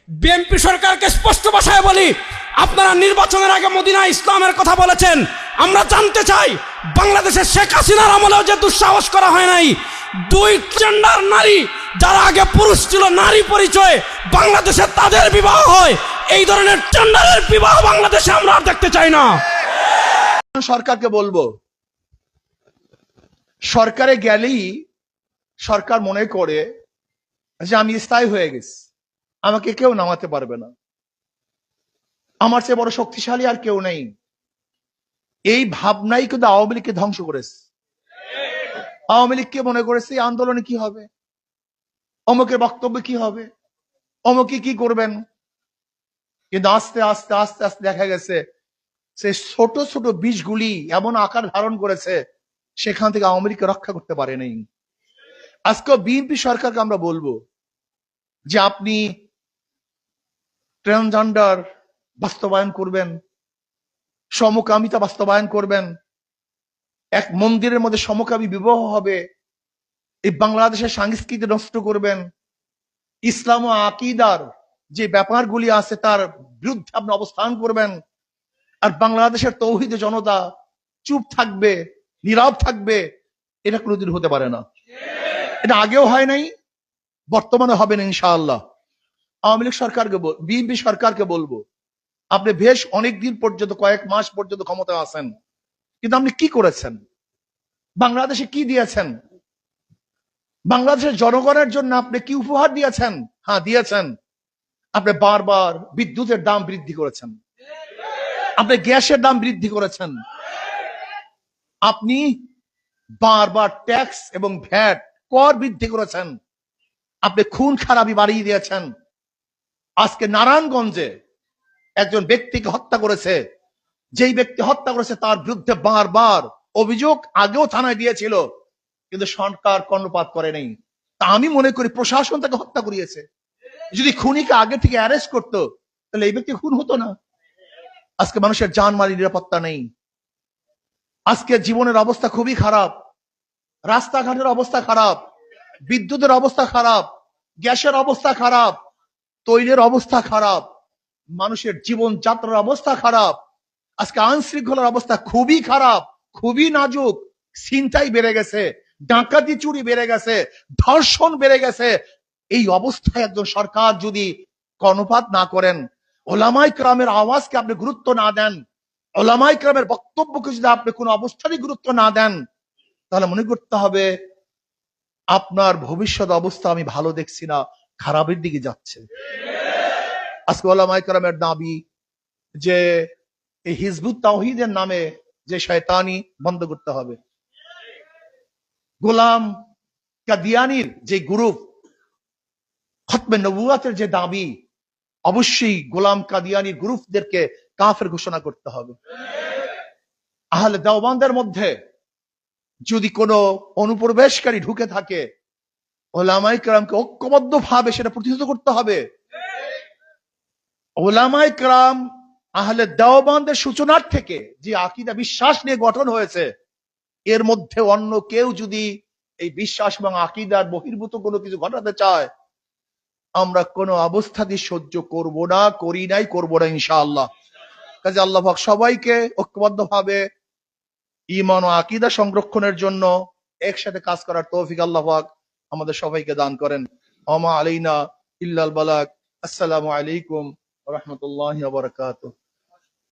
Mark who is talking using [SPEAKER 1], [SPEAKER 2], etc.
[SPEAKER 1] BNP সরকারকে স্পষ্ট ভাষায় বলি, আপনারা নির্বাচনের আগে মদিনা ইসলামের কথা বলেছেন। আমরা জানতে চাই, বাংলাদেশের শেখ হাসিনার আমলেও যে দুঃসাহস করা হয় নাই, দুই জেন্ডার নারী যারা আগে পুরুষ ছিল নারী পরিচয়ে বাংলাদেশে তাদের বিবাহ হয়, এই ধরনের জেন্ডারের বিবাহ বাংলাদেশে আমরা আর দেখতে চাই না।
[SPEAKER 2] সরকারকে বলবো, সরকারে গেলেই সরকার মনে করে যে আমি স্থায়ী হয়ে গেছি, আমাকে কেউ নামাতে পারবে না, আমার চেয়ে বড় শক্তিশালী আর কেউ নেই। এই ভাবনাই কিন্তু আওয়ামী লীগকে ধ্বংস করেছে। আওয়ামী লীগকে মনে করেছে এই আন্দোলনে কি হবে, অমুকের বক্তব্য কি হবে, অমুকে কি করবেন। কিন্তু আস্তে আস্তে আস্তে আস্তে দেখা গেছে সে ছোট ছোট বীজগুলি এমন আকার ধারণ করেছে, সেখান থেকে আওয়ামী লীগকে রক্ষা করতে পারে নাই। আজকে বিএনপি সরকারকে আমরা বলবো যে আপনি ট্রান্সজেন্ডার বাস্তবায়ন করবেন, সমকামিতা বাস্তবায়ন করবেন, এক মন্দিরের মধ্যে সমকামী বিবাহ হবে, এই বাংলাদেশের সংস্কৃতি নষ্ট করবেন, ইসলাম ও আকীদার যে ব্যাপারগুলি আছে তার বিরুদ্ধে আপনি অবস্থান করবেন, আর বাংলাদেশের তৌহিদে জনতা চুপ থাকবে, নীরব থাকবে, এটা কোনোদিন হতে পারে না। এটা আগেও হয় নাই, বর্তমানে হবে না ইনশাআল্লাহ। আওয়ামী লীগ সরকারকে বিএনপি সরকারকে বলবো, আপনি বেশ অনেকদিন পর্যন্ত, কয়েক মাস পর্যন্ত ক্ষমতায় আছেন, কিন্তু আপনি কি করেছেন, বাংলাদেশে কি দিয়েছেন, বাংলাদেশের জনগণের জন্য আপনি কি উপহার দিয়েছেন? হ্যাঁ দিয়েছেন, আপনি বারবার বিদ্যুতের দাম বৃদ্ধি করেছেন, আপনি গ্যাসের দাম বৃদ্ধি করেছেন, আপনি বারবার ট্যাক্স এবং ভ্যাট কর বৃদ্ধি করেছেন, আপনি খুন খারাপি বাড়িয়ে দিয়েছেন। আজকে নারায়ণগঞ্জে একজন ব্যক্তিকে হত্যা করেছে, যেই ব্যক্তি হত্যা করেছে তার বিরুদ্ধে বারবার অভিযোগ আগেও থানায় দিয়েছিল, কিন্তু সরকার কর্ণপাত করে নেই। তা আমি মনে করি প্রশাসন তাকে হত্যা করিয়েছে। যদি খুনিকে আগে থেকে অ্যারেস্ট করতো তাহলে এই ব্যক্তি খুন হতো না। আজকে মানুষের জানমালের নিরাপত্তা নেই, আজকে জীবনের অবস্থা খুবই খারাপ, রাস্তাঘাটের অবস্থা খারাপ, বিদ্যুতের অবস্থা খারাপ, গ্যাসের অবস্থা খারাপ, তৈলের অবস্থা খারাপ, মানুষের জীবন যাত্রার অবস্থা খারাপ। আজকে আইন শৃঙ্খলার অবস্থা খুবই খারাপ, খুবই নাজুক, ছিনতাই বেড়ে গেছে, ডাকাতি চুরি বেড়ে গেছে, ধর্ষণ বেড়ে গেছে। এই অবস্থায় একজন সরকার যদি কর্ণপাত না করেন, ওলামায়ে কেরামের আওয়াজকে আপনি গুরুত্ব না দেন, ওলামায়ে কেরামের বক্তব্যকে যদি আপনি কোনো অবস্থাতেই গুরুত্ব না দেন, তাহলে মনে করতে হবে আপনার ভবিষ্যৎ অবস্থা আমি ভালো দেখছি না, খারাপের দিকে যাচ্ছে। আজকে ওলামায়ে কেরামের দাবি যে এই হিজবুত তাওহীদের নামে যে শয়তানি বন্ধ করতে হবে। গোলাম কাদিয়ানির যে গ্রুপ, খতমে নবুয়াতের যে দাবি, অবশ্যই গোলাম কাদিয়ানি গ্রুপদেরকে কাফের ঘোষণা করতে হবে। আহলে দেওবন্দের মধ্যে যদি কোনো অনুপ্রবেশকারী ঢুকে থাকে, ওলামায়ে কেরামকে ঐক্যবদ্ধভাবে সেটা প্রতিহত করতে হবে। ওলামায়ে কেরাম আহলে দেওবন্দের সূচনার থেকে যে আকীদা বিশ্বাস নিয়ে গঠন হয়েছে, এর মধ্যে অন্য কেউ যদি এই বিশ্বাস এবং আকীদার বহির্ভূত কোনো কিছু ঘটাতে চায়, আমরা কোনো অবস্থাতেই সহ্য করব না, করি নাই, করব না ইনশাআল্লাহ। কাজে আল্লাহ পাক সবাইকে ঐক্যবদ্ধভাবে ঈমান ও আকীদা সংরক্ষণের জন্য একসাথে কাজ করার তৌফিক আল্লাহ পাক আমাদের সবাইকে দান করেন। ওমা আলাইনা ইল্লাল বালাগ। আসসালামু আলাইকুম ওয়া রাহমাতুল্লাহি ওয়া বারাকাতুহু।